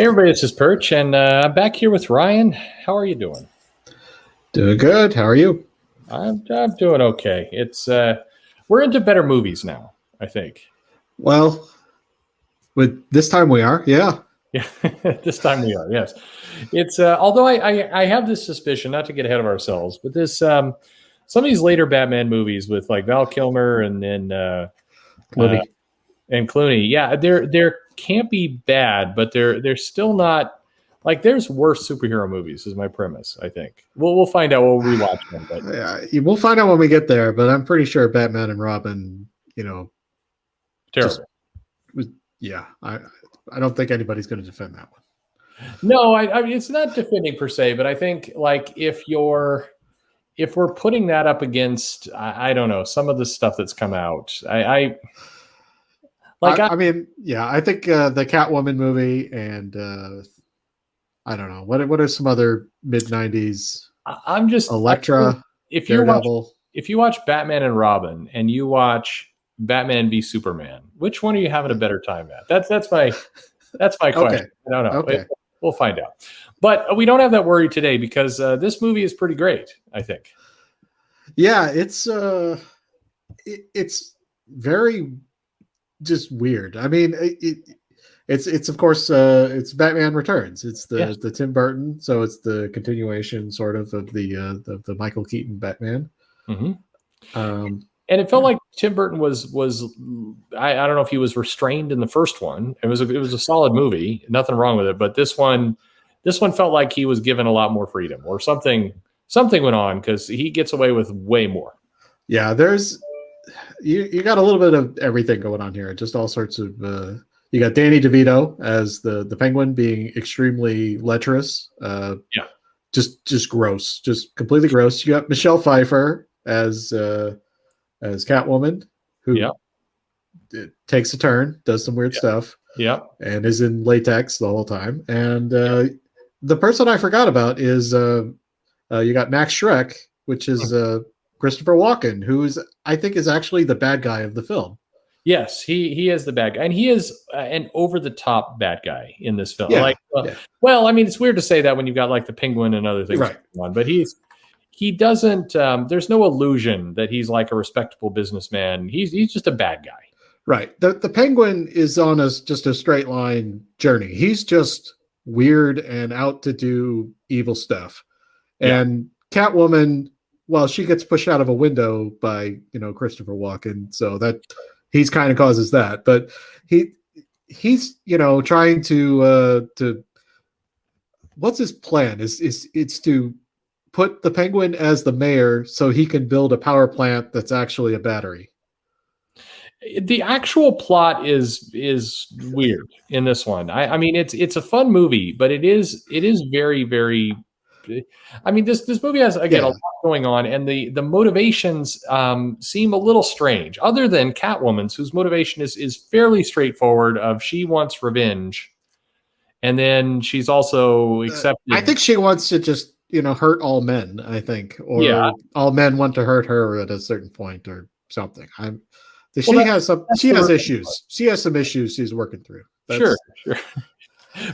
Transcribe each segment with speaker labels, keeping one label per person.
Speaker 1: Hey everybody, this is Perch, and I'm back here with Ryan. How are you doing?
Speaker 2: Doing good. How are you?
Speaker 1: I'm doing okay. It's we're into better movies now, I think.
Speaker 2: Well, with this time we are. Yeah.
Speaker 1: Yeah, this time we are. Yes, it's although I have this suspicion, not to get ahead of ourselves, but this some of these later Batman movies with like Val Kilmer uh,
Speaker 2: Clooney.
Speaker 1: and Clooney, yeah, they're can't be bad, but they're still not like there's worse superhero movies. Is my premise. I think we'll find out. We'll rewatch them, but
Speaker 2: Yeah, we'll find out when we get there, but I'm pretty sure Batman and Robin, just
Speaker 1: terrible.
Speaker 2: was, yeah. I don't think anybody's going to defend that one.
Speaker 1: No, I mean it's not defending per se, but I think like if we're putting that up against I don't know some of the stuff that's come out, I like
Speaker 2: I mean, yeah, I think the Catwoman movie and I don't know what are some other mid '90s
Speaker 1: I'm just
Speaker 2: Elektra,
Speaker 1: if you watch
Speaker 2: Daredevil.
Speaker 1: if you watch Batman and Robin and you watch Batman v Superman, which one are you having a better time at? That's my
Speaker 2: Okay.
Speaker 1: question. I don't know.
Speaker 2: Okay.
Speaker 1: We'll find out. But we don't have that worry today because this movie is pretty great, I think.
Speaker 2: Yeah, it's very just weird. I mean, it's of course it's Batman Returns. It's
Speaker 1: Yes.
Speaker 2: the Tim Burton, so it's the continuation sort of the Michael Keaton Batman.
Speaker 1: Mm-hmm.
Speaker 2: Um,
Speaker 1: And it felt like Tim Burton was I don't know if he was restrained in the first one. It was a solid movie, nothing wrong with it. But this one felt like he was given a lot more freedom, or something went on because he gets away with way more.
Speaker 2: yeah, there's you got a little bit of everything going on here. Just all sorts of. You got Danny DeVito as the Penguin being extremely lecherous.
Speaker 1: Yeah.
Speaker 2: Just gross, just completely gross. You got Michelle Pfeiffer as Catwoman, who
Speaker 1: Yeah.
Speaker 2: takes a turn, does some weird
Speaker 1: Yeah.
Speaker 2: stuff,
Speaker 1: Yeah.
Speaker 2: and is in latex the whole time. And the person I forgot about is you got Max Shrek, which is Christopher Walken, who's I think is actually the bad guy of the film.
Speaker 1: Yes, he is the bad guy, and he is an over the top bad guy in this film.
Speaker 2: Yeah,
Speaker 1: Like,
Speaker 2: yeah.
Speaker 1: well, I mean, it's weird to say that when you've got like the Penguin and other things
Speaker 2: Right.
Speaker 1: going on, but he doesn't. There's no illusion that he's like a respectable businessman. He's just a bad guy.
Speaker 2: Right. The Penguin is on just a straight line journey. He's just weird and out to do evil stuff.
Speaker 1: Yeah.
Speaker 2: And Catwoman, well, she gets pushed out of a window by, Christopher Walken. So that he's kind of causes that. But he's, trying to what's his plan? It's to put the Penguin as the mayor so he can build a power plant that's actually a battery.
Speaker 1: The actual plot is weird in this one. I mean, it's a fun movie, but it is very, very. I mean, this movie has again a lot going on, and the motivations seem a little strange. Other than Catwoman's, whose motivation is fairly straightforward. Of she wants revenge, and then she's also accepted.
Speaker 2: I think she wants to just hurt all men. I think, or all men want to hurt her at a certain point, or something. She has issues. She has some issues she's working through.
Speaker 1: Sure.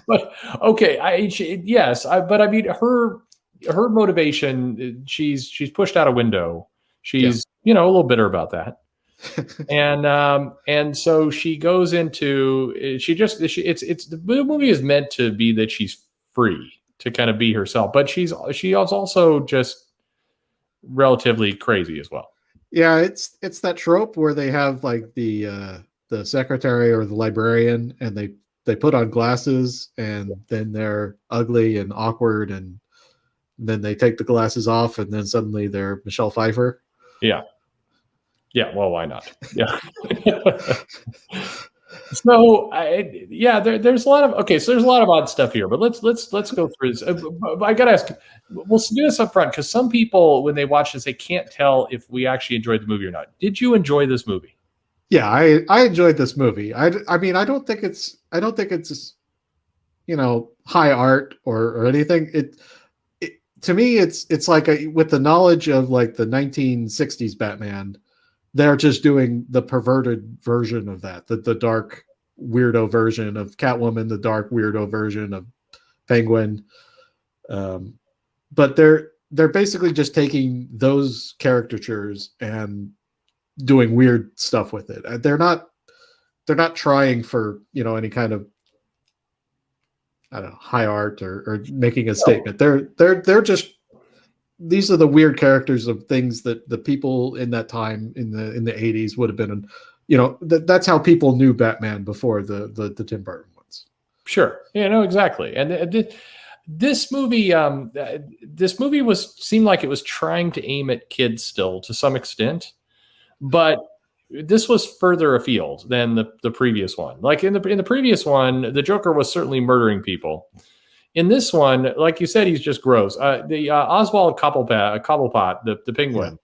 Speaker 1: But okay, but I mean her motivation. She's pushed out a window. She's a little bitter about that, and so she goes into the movie is meant to be that she's free to kind of be herself, but she is also just relatively crazy as well.
Speaker 2: Yeah, it's that trope where they have like the secretary or the librarian, and they put on glasses, and then they're ugly and awkward, and then they take the glasses off, and then suddenly they're Michelle Pfeiffer.
Speaker 1: Yeah. Well, why not? Yeah. So there's a lot of so there's a lot of odd stuff here, but let's go through this. I gotta ask, we'll do this up front because some people when they watch this they can't tell if we actually enjoyed the movie or not. Did you enjoy this movie?
Speaker 2: Yeah, I enjoyed this movie. I mean I don't think it's high art or anything. It to me it's like with the knowledge of like the 1960s Batman. They're just doing the perverted version of that, the dark, weirdo version of Catwoman, the dark weirdo version of Penguin. But they're basically just taking those caricatures and doing weird stuff with it. They're not trying for, you know, any kind of, I don't know, high art or making a statement. They're just, these are the weird characters of things that the people in that time in the 80s would have been, you know, that's how people knew Batman before the Tim Burton ones.
Speaker 1: Sure. Yeah, no, exactly. And this movie seemed like it was trying to aim at kids still to some extent, but this was further afield than the previous one. Like in the previous one, the Joker was certainly murdering people. In this one, like you said, he's just gross. The Oswald Cobblepot, the penguin,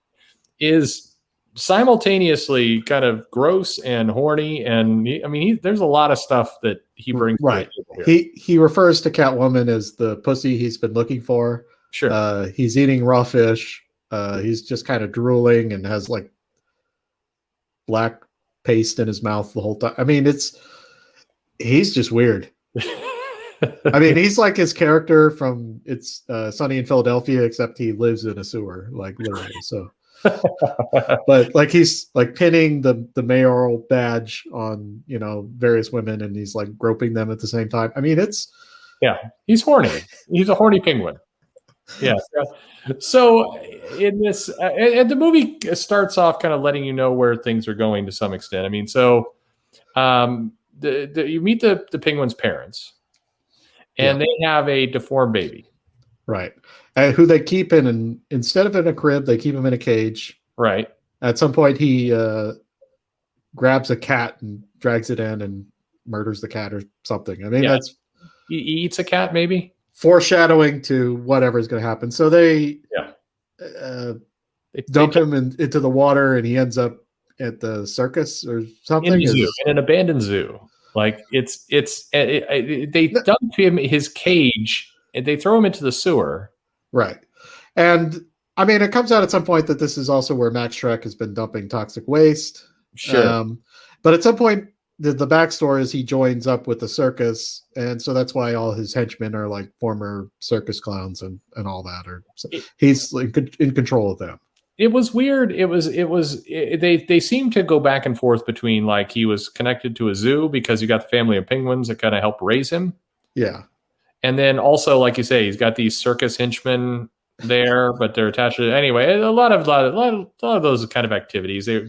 Speaker 1: is simultaneously kind of gross and horny, and there's a lot of stuff that he brings.
Speaker 2: Right. He refers to Catwoman as the pussy he's been looking for.
Speaker 1: Sure.
Speaker 2: He's eating raw fish. He's just kind of drooling and has like black paste in his mouth the whole time. I mean, he's just weird. I mean, he's like his character from It's Sunny in Philadelphia, except he lives in a sewer, like literally. So, but like he's like pinning the mayoral badge on, you know, various women, and he's like groping them at the same time. I mean,
Speaker 1: he's horny. He's a horny penguin. Yeah. So in this, and the movie starts off kind of letting you know where things are going to some extent. I mean, so you meet the penguin's parents. And they have a deformed baby.
Speaker 2: Right. Who they keep instead of in a crib, they keep him in a cage.
Speaker 1: Right.
Speaker 2: At some point, he grabs a cat and drags it in and murders the cat or something. I mean, that's...
Speaker 1: He eats a cat, maybe?
Speaker 2: Foreshadowing to whatever is going to happen. So they dump him into the water, and he ends up at the circus or something.
Speaker 1: In an abandoned zoo. Like they dump him his cage and they throw him into the sewer.
Speaker 2: Right. And I mean, it comes out at some point that this is also where Max Shrek has been dumping toxic waste.
Speaker 1: Sure.
Speaker 2: But at some point, the backstory is he joins up with the circus. And so that's why all his henchmen are like former circus clowns and all that. He's in control of them.
Speaker 1: It was weird. They seem to go back and forth between like he was connected to a zoo because you got the family of penguins that kind of help raise him.
Speaker 2: Yeah.
Speaker 1: And then also, like you say, he's got these circus henchmen there, but they're attached to it. Anyway, a lot of those kind of activities. They're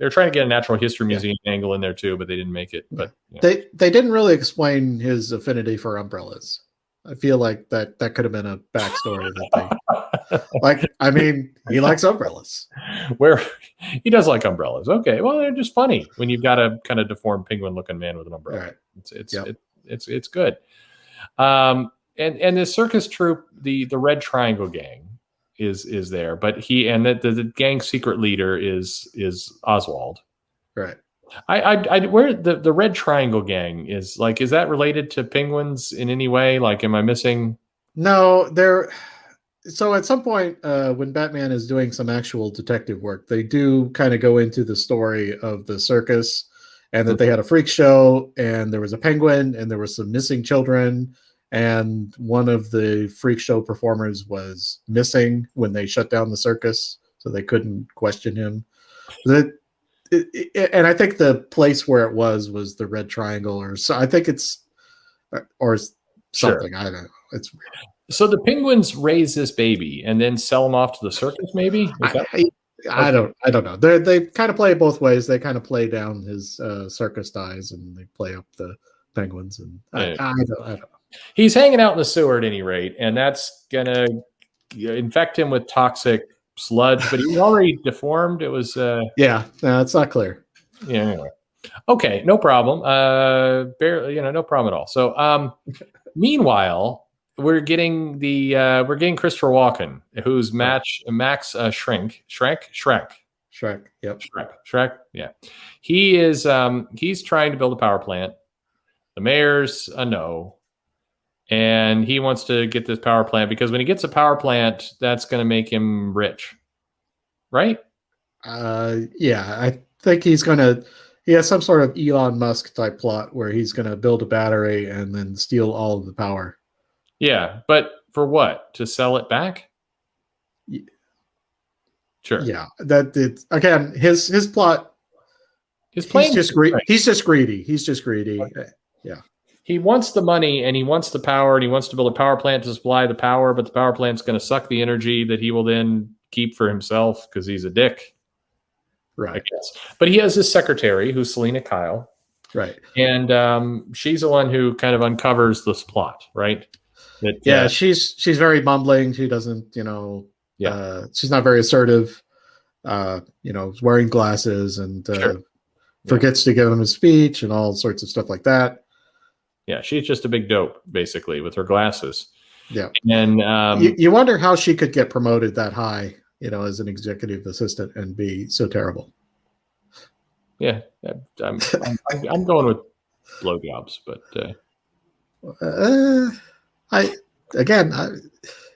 Speaker 1: trying to get a natural history museum angle in there too, but they didn't make it. But
Speaker 2: they didn't really explain his affinity for umbrellas. I feel like that could have been a backstory that they like. I mean, he likes umbrellas.
Speaker 1: Where he does like umbrellas. Okay, well, they're just funny when you've got a kind of deformed penguin-looking man with an umbrella.
Speaker 2: Right.
Speaker 1: It's good. And the circus troupe, the Red Triangle gang, is there, but the gang's secret leader is Oswald.
Speaker 2: Right.
Speaker 1: Where the Red Triangle gang is that related to penguins in any way? Like, am I missing?
Speaker 2: No, so at some point when Batman is doing some actual detective work, they do kind of go into the story of the circus and that they had a freak show and there was a penguin and there were some missing children. And one of the freak show performers was missing when they shut down the circus, so they couldn't question him. And I think the place where it was the Red Triangle, or so I think or something. Sure. I don't know. It's weird.
Speaker 1: So the penguins raise this baby and then sell him off to the circus, maybe?
Speaker 2: I don't know. They kind of play both ways. They kind of play down his circus ties and they play up the penguins. And I don't know.
Speaker 1: He's hanging out in the sewer at any rate, and that's gonna infect him with toxic sludge. But he was already deformed. It was
Speaker 2: no, it's not clear.
Speaker 1: Yeah. Anyway. Okay, no problem. No problem at all. So, meanwhile, we're getting Christopher Walken, who's Max Shrek. Yep. Shrek. Yeah. He is. He's trying to build a power plant. The mayor's a no. And he wants to get this power plant because when he gets a power plant, that's going to make him rich. Right?
Speaker 2: I think he's going to he has some sort of Elon Musk type plot where he's going to build a battery and then steal all of the power.
Speaker 1: Yeah, but for what? To sell it back? Sure.
Speaker 2: Yeah, that it again. His plot.
Speaker 1: His plan.
Speaker 2: He's just greedy. He's just greedy. He's just greedy. Yeah.
Speaker 1: He wants the money and he wants the power and he wants to build a power plant to supply the power, but the power plant's going to suck the energy that he will then keep for himself because he's a dick.
Speaker 2: Right.
Speaker 1: I guess. But he has his secretary, who's Selina Kyle.
Speaker 2: Right.
Speaker 1: And she's the one who kind of uncovers this plot, right?
Speaker 2: That, she's very mumbling. She doesn't, she's not very assertive. Wearing glasses and forgets to give him a speech and all sorts of stuff like that.
Speaker 1: Yeah, she's just a big dope, basically, with her glasses.
Speaker 2: Yeah.
Speaker 1: And
Speaker 2: you wonder how she could get promoted that high, as an executive assistant and be so terrible.
Speaker 1: Yeah, I'm going with blowjobs, but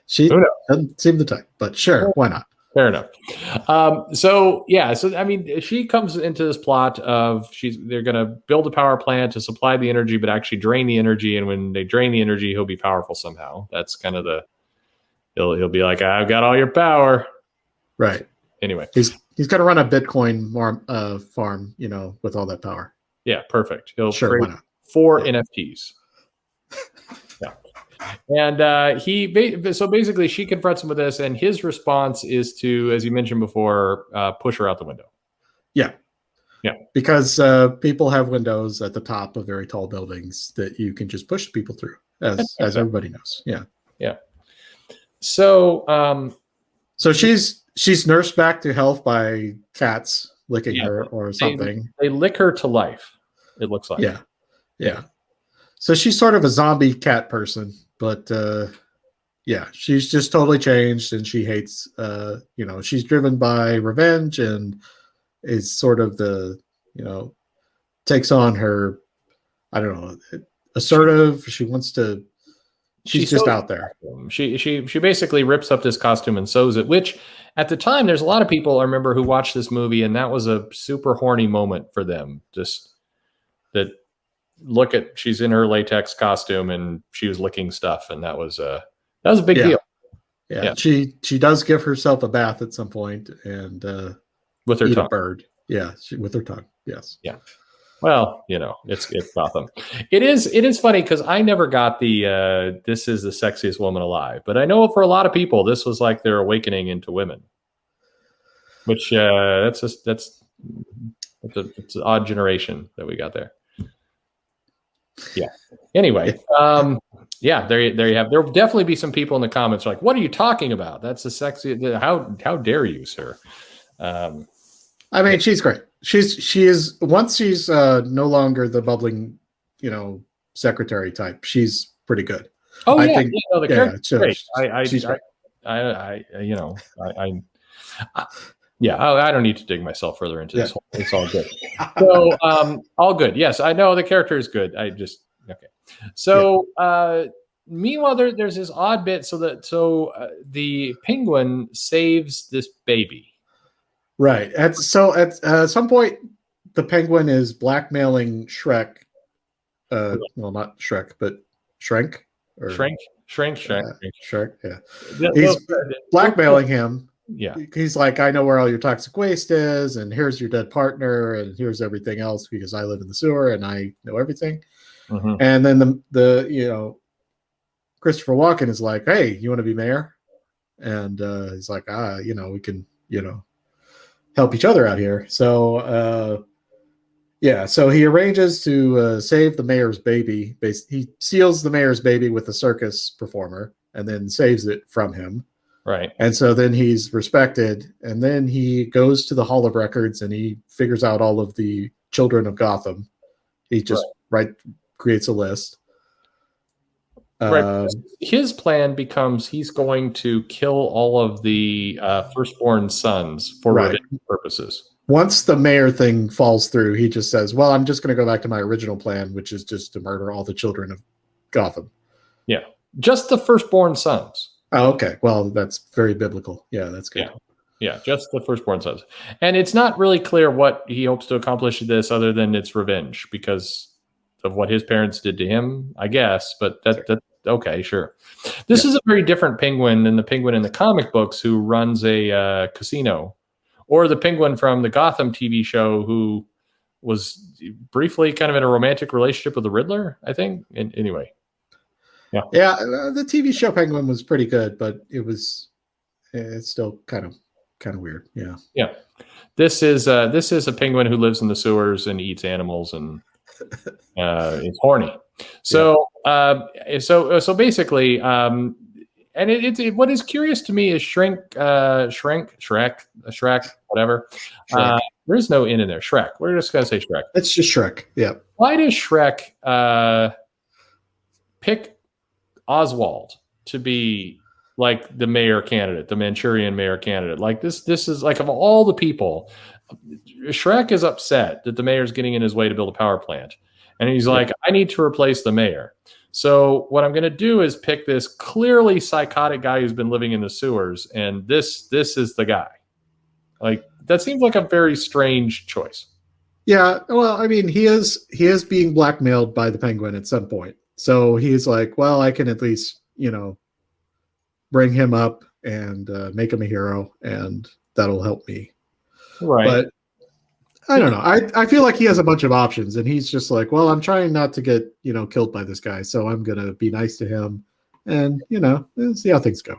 Speaker 2: she doesn't seem the type, but sure, why not?
Speaker 1: Fair enough. So I mean, she comes into this plot of they're going to build a power plant to supply the energy, but actually drain the energy. And when they drain the energy, he'll be powerful somehow. That's kind of he'll be like, I've got all your power.
Speaker 2: Right.
Speaker 1: Anyway,
Speaker 2: he's going to run a Bitcoin farm, with all that power.
Speaker 1: Yeah. Perfect. He'll
Speaker 2: create
Speaker 1: why not? 4 NFTs. Yeah. And so basically she confronts him with this, and his response is to, as you mentioned before, push her out the window.
Speaker 2: Yeah.
Speaker 1: Yeah.
Speaker 2: Because people have windows at the top of very tall buildings that you can just push people through, as everybody knows. Yeah.
Speaker 1: Yeah. So
Speaker 2: she's nursed back to health by cats licking her or something.
Speaker 1: They lick her to life, it looks like.
Speaker 2: Yeah. Yeah. So she's sort of a zombie cat person. But she's just totally changed, and she hates. She's driven by revenge, and is sort of takes on her. I don't know, assertive. She wants to. She's just out there.
Speaker 1: She basically rips up this costume and sews it. Which at the time, there's a lot of people I remember who watched this movie, and that was a super horny moment for them. Just that. She's in her latex costume and she was licking stuff, and that was a big deal.
Speaker 2: Yeah. She does give herself a bath at some point and
Speaker 1: with her tongue.
Speaker 2: A bird. Yeah, with her tongue. Yes.
Speaker 1: Yeah. Well, it's Gotham. It is funny because I never got the this is the sexiest woman alive, but I know for a lot of people this was like their awakening into women. Which it's an odd generation that we got there. Yeah. Anyway, there you have. There will definitely be some people in the comments like, "What are you talking about? That's a sexy. How dare you, sir?"
Speaker 2: I mean, she's great. She is once she's no longer the bubbling, secretary type. She's pretty good.
Speaker 1: Oh,
Speaker 2: I
Speaker 1: think the character's great.
Speaker 2: She's great.
Speaker 1: I don't need to dig myself further into this. It's all good. So, all good. Yes, I know the character is good. Okay. So, meanwhile, there's this odd bit. So the penguin saves this baby.
Speaker 2: Right. At some point, the penguin is blackmailing Shrek. Well, not Shrek, but Shrek. Shrek. Yeah. He's blackmailing him.
Speaker 1: Yeah.
Speaker 2: He's like, I know where all your toxic waste is, and here's your dead partner, and here's everything else because I live in the sewer and I know everything.
Speaker 1: Mm-hmm.
Speaker 2: And then the Christopher Walken is like, hey, you want to be mayor? And he's like, we can, help each other out here. So so he arranges to save the mayor's baby. He steals the mayor's baby with a circus performer and then saves it from him.
Speaker 1: Right.
Speaker 2: And so then he's respected, and then he goes to the Hall of Records and he figures out all of the children of Gotham. He just creates a list.
Speaker 1: His plan becomes he's going to kill all of the firstborn sons for revenge purposes.
Speaker 2: Once the mayor thing falls through, he just says, well, I'm just going to go back to my original plan, which is just to murder all the children of Gotham.
Speaker 1: Yeah. Just the firstborn sons.
Speaker 2: Oh, okay. Well, that's very biblical. Yeah, that's good.
Speaker 1: Yeah, just the firstborn sons. And it's not really clear what he hopes to accomplish with this other than it's revenge because of what his parents did to him, I guess. But that okay, sure. This is a very different penguin than the penguin in the comic books who runs a casino, or the penguin from the Gotham TV show who was briefly kind of in a romantic relationship with the Riddler, I think. And anyway.
Speaker 2: Yeah, the TV show Penguin was pretty good, but it's still kind of weird. Yeah.
Speaker 1: Yeah. This is a penguin who lives in the sewers and eats animals and is horny. So so basically, and what is curious to me is Shrek, whatever.
Speaker 2: Shrek.
Speaker 1: There is no N in there. Shrek. We're just gonna say Shrek.
Speaker 2: It's just Shrek. Yeah.
Speaker 1: Why does Shrek pick Oswald to be like the mayor candidate, the Manchurian mayor candidate? Like this is like, of all the people, Shrek is upset that the mayor's getting in his way to build a power plant. And he's like, I need to replace the mayor. So what I'm going to do is pick this clearly psychotic guy who's been living in the sewers. And this is the guy. Like, that seems like a very strange choice.
Speaker 2: Yeah. Well, I mean, he is being blackmailed by the Penguin at some point. So he's like, well, I can at least, bring him up and make him a hero, and that'll help me.
Speaker 1: Right.
Speaker 2: But I don't know. I feel like he has a bunch of options, and he's just like, well, I'm trying not to get, killed by this guy. So I'm going to be nice to him and, see how things go.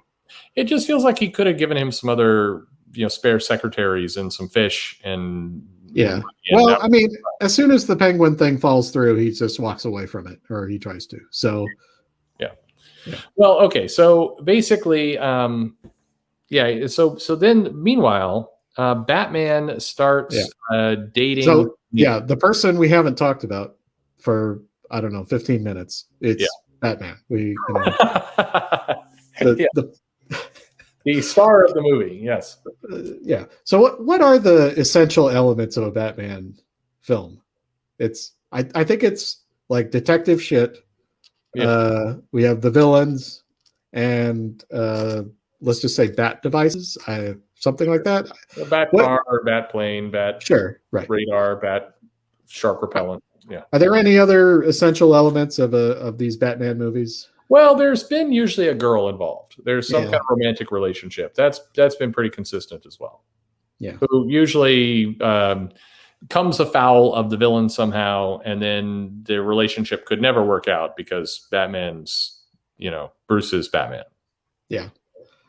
Speaker 1: It just feels like he could have given him some other, spare secretaries and some fish and.
Speaker 2: Yeah. Well, I mean, as soon as the Penguin thing falls through, he just walks away from it, or he tries to. So,
Speaker 1: yeah. Well, okay. So basically, So then, meanwhile, Batman starts dating.
Speaker 2: So the person we haven't talked about for 15 minutes. It's Batman.
Speaker 1: The star of the movie, yes.
Speaker 2: Yeah. So what are the essential elements of a Batman film? I think it's like detective shit. Yeah. We have the villains and let's just say bat devices, something like that.
Speaker 1: A bat car, or bat plane, bat radar, bat shark repellent. Yeah.
Speaker 2: Are there any other essential elements of these Batman movies?
Speaker 1: Well, there's been usually a girl involved. There's some kind of romantic relationship. That's been pretty consistent as well.
Speaker 2: Yeah.
Speaker 1: Who usually comes afoul of the villain somehow, and then the relationship could never work out because Batman's, Bruce's Batman.
Speaker 2: Yeah.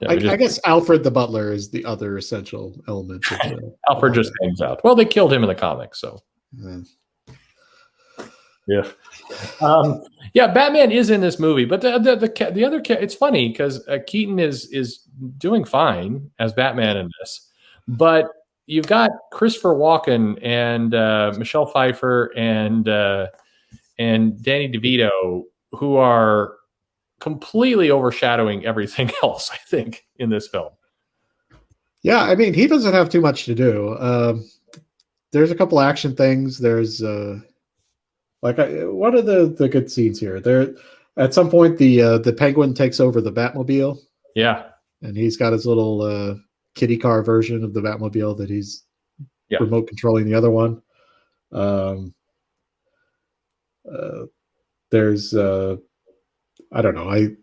Speaker 2: I guess Alfred the Butler is the other essential element.
Speaker 1: Alfred just hangs out. Well, they killed him in the comics, so. Yeah. Batman is in this movie, but the other it's funny because Keaton is doing fine as Batman in this, but you've got Christopher Walken and Michelle Pfeiffer and Danny DeVito, who are completely overshadowing everything else, I think, in this film.
Speaker 2: Yeah, I mean, he doesn't have too much to do. There's a couple action things. There's what are the good scenes here? There, at some point, the Penguin takes over the Batmobile.
Speaker 1: Yeah,
Speaker 2: and he's got his little kitty car version of the Batmobile that he's remote controlling the other one. There's I don't know.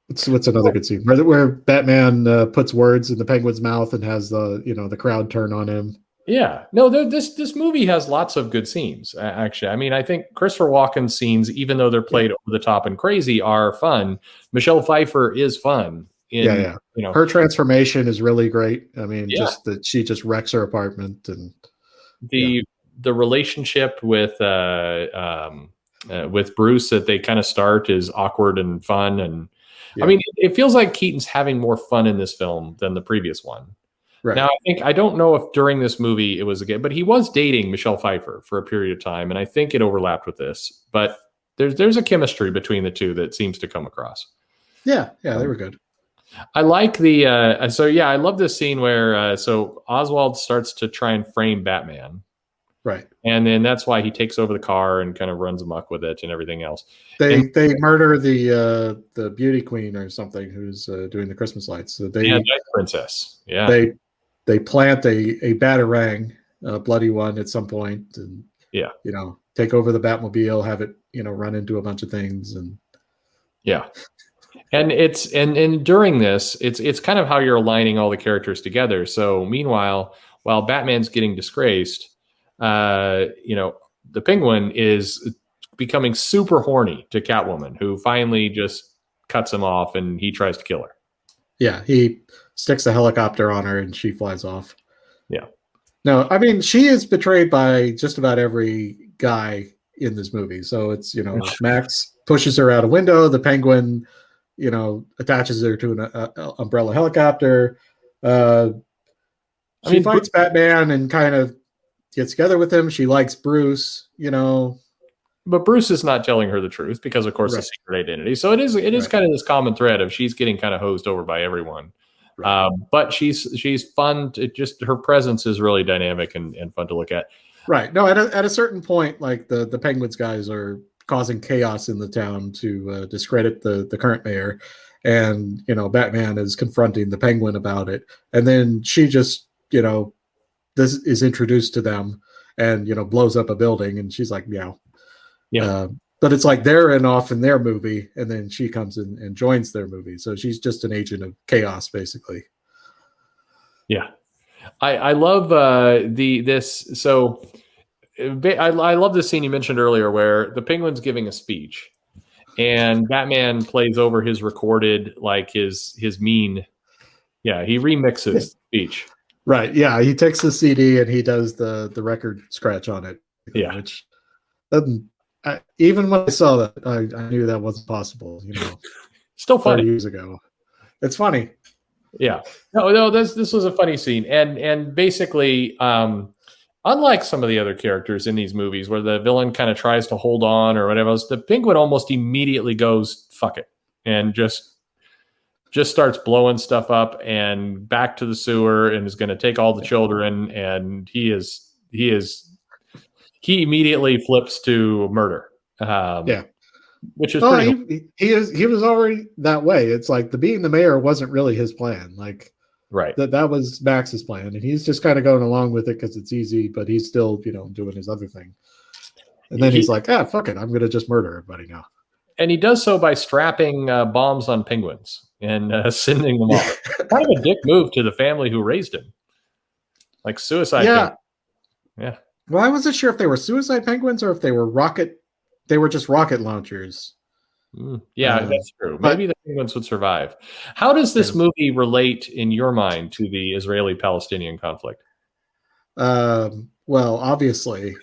Speaker 2: What's another good scene where Batman puts words in the Penguin's mouth and has the crowd turn on him.
Speaker 1: Yeah, no, this movie has lots of good scenes, actually. I mean, I think Christopher Walken's scenes, even though they're played over the top and crazy, are fun. Michelle Pfeiffer is fun.
Speaker 2: Her transformation is really great. I mean, just that she just wrecks her apartment, and
Speaker 1: the relationship with Bruce that they kind of start is awkward and fun. And I mean, it feels like Keaton's having more fun in this film than the previous one. Right. Now, I don't know if during this movie it was again, but he was dating Michelle Pfeiffer for a period of time, and I think it overlapped with this. But there's a chemistry between the two that seems to come across.
Speaker 2: Yeah, they were good.
Speaker 1: I like the I love this scene where so Oswald starts to try and frame Batman,
Speaker 2: Right.
Speaker 1: And then that's why he takes over the car and kind of runs amok with it and everything else.
Speaker 2: They murder the beauty queen or something who's doing the Christmas lights. So
Speaker 1: Night Princess. Yeah.
Speaker 2: They plant a batarang, a bloody one at some point, and
Speaker 1: yeah,
Speaker 2: take over the Batmobile, have it run into a bunch of things, and
Speaker 1: yeah. And it's and during this, it's kind of how you're aligning all the characters together. So meanwhile, while Batman's getting disgraced, the Penguin is becoming super horny to Catwoman, who finally just cuts him off and he tries to kill her.
Speaker 2: Yeah, he sticks a helicopter on her and she flies off.
Speaker 1: Yeah.
Speaker 2: No, I mean, she is betrayed by just about every guy in this movie. So it's, Max pushes her out a window. The Penguin, attaches her to an umbrella helicopter. She fights Batman and kind of gets together with him. She likes Bruce,
Speaker 1: But Bruce is not telling her the truth because, of course, the secret identity. So it is kind of this common thread of she's getting kind of hosed over by everyone. Right. But she's fun. Her presence is really dynamic and fun to look at.
Speaker 2: Right. No, at a certain point, like the Penguins guys are causing chaos in the town to discredit the current mayor, and Batman is confronting the Penguin about it, and then she just this is introduced to them and blows up a building, and she's like meow. Yeah. But it's like they're off in their movie, and then she comes in and joins their movie. So she's just an agent of chaos, basically.
Speaker 1: Yeah, I love this. So I love this scene you mentioned earlier, where the Penguin's giving a speech, and Batman plays over his recorded, like his mean. Yeah, he remixes the speech.
Speaker 2: Right. Yeah, he takes the CD and he does the record scratch on it.
Speaker 1: Yeah,
Speaker 2: which doesn't. Even when I saw that, I knew that wasn't possible.
Speaker 1: Still funny.
Speaker 2: 30 years ago. It's funny.
Speaker 1: Yeah. No. This was a funny scene, and basically, unlike some of the other characters in these movies, where the villain kind of tries to hold on or whatever else, the Penguin almost immediately goes fuck it and just starts blowing stuff up and back to the sewer and is going to take all the children, and he immediately flips to murder. Which is pretty
Speaker 2: he was already that way. It's like being the mayor wasn't really his plan. Like that was Max's plan, and he's just kind of going along with it because it's easy, but he's still doing his other thing. And then he's like, fuck it, I'm gonna just murder everybody now.
Speaker 1: And he does so by strapping bombs on penguins and sending them off. Kind of a dick move to the family who raised him, like suicide. Yeah.
Speaker 2: Well, I wasn't sure if they were suicide penguins or if they were just rocket launchers.
Speaker 1: That's true. Maybe the penguins would survive. How does this movie relate in your mind to the Israeli-Palestinian conflict?
Speaker 2: Well, obviously,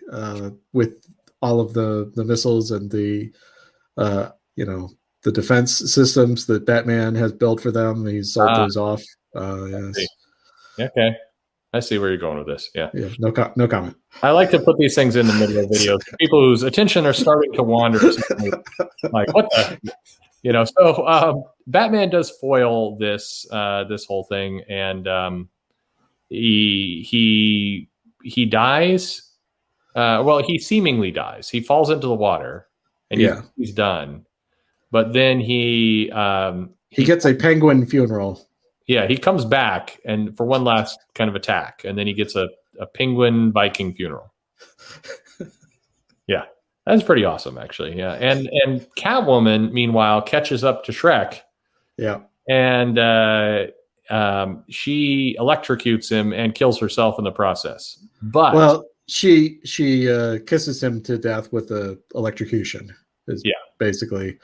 Speaker 2: with all of the missiles and the defense systems that Batman has built for them, he's sold those off. Yes.
Speaker 1: Okay. I see where you're going with this. Yeah.
Speaker 2: No comment.
Speaker 1: I like to put these things in the middle of videos for people whose attention are starting to wander. Like, what the? So Batman does foil this whole thing, and he dies. He seemingly dies. He falls into the water, and he's done. But then he
Speaker 2: gets a penguin funeral.
Speaker 1: Yeah, he comes back and for one last kind of attack, and then he gets a penguin Viking funeral. Yeah, that's pretty awesome, actually. Yeah, and Catwoman, meanwhile, catches up to Shrek.
Speaker 2: Yeah,
Speaker 1: and she electrocutes him and kills herself in the process. But
Speaker 2: she kisses him to death with the electrocution. Basically.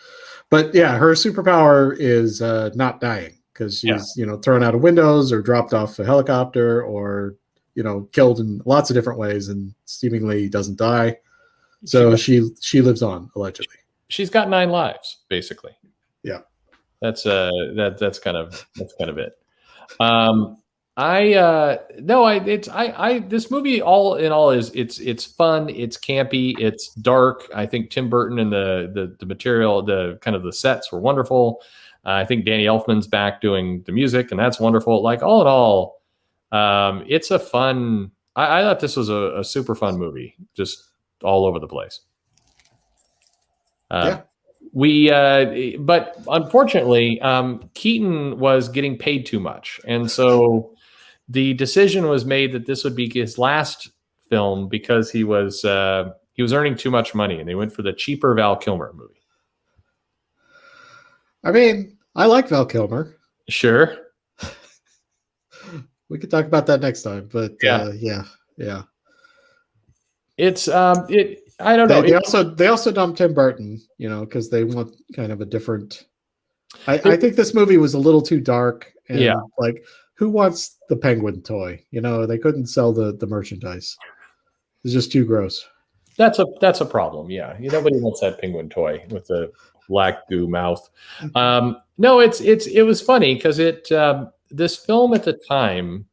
Speaker 2: But her superpower is not dying. Because she's, thrown out of windows or dropped off a helicopter or, killed in lots of different ways and seemingly doesn't die. So she lives on, allegedly.
Speaker 1: She's got 9 lives, basically.
Speaker 2: Yeah.
Speaker 1: That's kind of it. This movie all in all is it's fun, it's campy, it's dark. I think Tim Burton and the material, the kind of the sets were wonderful. I think Danny Elfman's back doing the music, and that's wonderful. Like all in all, it's a fun. I thought this was a super fun movie, just all over the place.
Speaker 2: Yeah.
Speaker 1: But unfortunately, Keaton was getting paid too much, and so the decision was made that this would be his last film because he was earning too much money, and they went for the cheaper Val Kilmer movie.
Speaker 2: I mean, I like Val Kilmer.
Speaker 1: Sure.
Speaker 2: We could talk about that next time, but
Speaker 1: Yeah.
Speaker 2: yeah.
Speaker 1: It's I don't know.
Speaker 2: They also dumped Tim Burton, because they want kind of a different. I think this movie was a little too dark, and like, who wants the penguin toy? They couldn't sell the merchandise. It's just too gross.
Speaker 1: That's a problem. Yeah, nobody wants that penguin toy with the black goo mouth. No, it was funny because this film at the time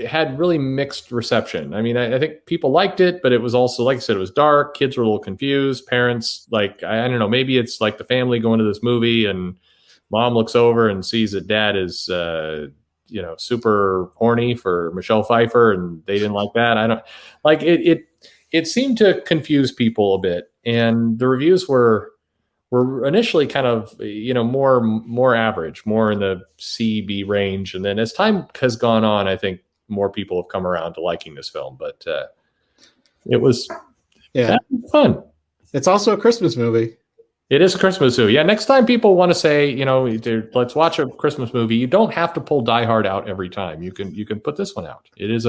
Speaker 1: had really mixed reception. I mean, I think people liked it, but it was also, like I said, it was dark. Kids were a little confused. Parents, like, I don't know, maybe it's like the family going to this movie and mom looks over and sees that dad is, super horny for Michelle Pfeiffer, and they didn't like that. I don't like it. It seemed to confuse people a bit, and the reviews were initially kind of more average, more in the C/B range, and then as time has gone on, I think more people have come around to liking this film. But it was fun.
Speaker 2: It's also a Christmas movie.
Speaker 1: It is a Christmas movie. Yeah. Next time people want to say, let's watch a Christmas movie, you don't have to pull Die Hard out every time. You can put this one out. It is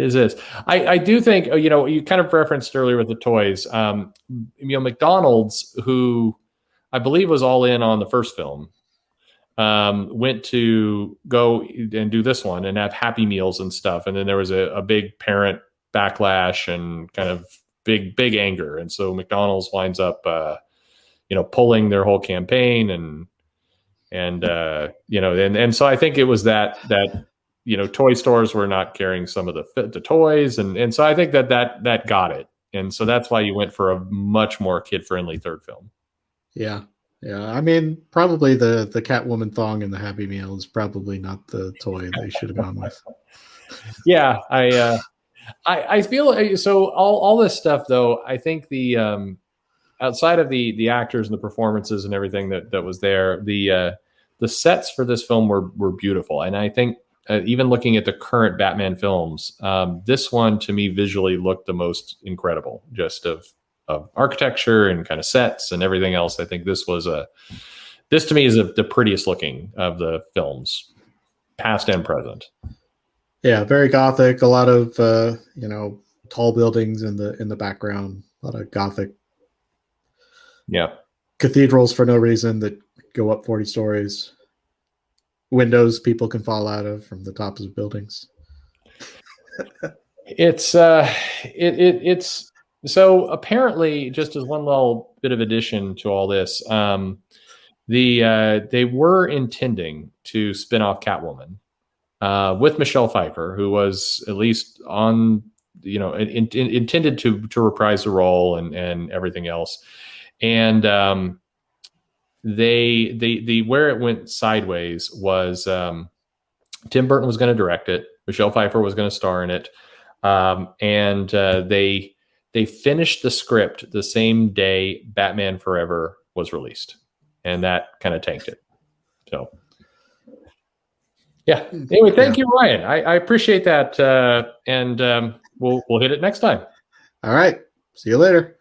Speaker 1: this. I do think, you kind of referenced earlier with the toys, McDonald's, who I believe was all in on the first film, went to go and do this one and have Happy Meals and stuff. And then there was a big parent backlash and kind of big anger. And so McDonald's winds up, pulling their whole campaign and so I think it was that toy stores were not carrying some of the toys. And so I think that got it. And so that's why you went for a much more kid-friendly third film.
Speaker 2: Yeah. Yeah. I mean, probably the Catwoman thong in the Happy Meal is probably not the toy they should have gone with.
Speaker 1: Yeah. I feel so all this stuff though, I think the outside of the actors and the performances and everything that was there, the sets for this film were beautiful. And I think, even looking at the current Batman films, this one to me visually looked the most incredible, just of architecture and kind of sets and everything else. I think this to me is the prettiest looking of the films, past and present.
Speaker 2: Yeah, very gothic. A lot of tall buildings in the background. A lot of gothic.
Speaker 1: Yeah,
Speaker 2: cathedrals for no reason that go up 40 stories. Windows people can fall out of from the tops of buildings.
Speaker 1: It's so apparently, just as one little bit of addition to all this, they were intending to spin off Catwoman with Michelle Pfeiffer, who was at least on, intended to reprise the role and everything else. And they where it went sideways was Tim Burton was going to direct it. Michelle Pfeiffer was going to star in it. And they finished the script the same day Batman Forever was released. And that kind of tanked it. So, yeah. Anyway, thank you, Ryan. I appreciate that. And we'll hit it next time.
Speaker 2: All right. See you later.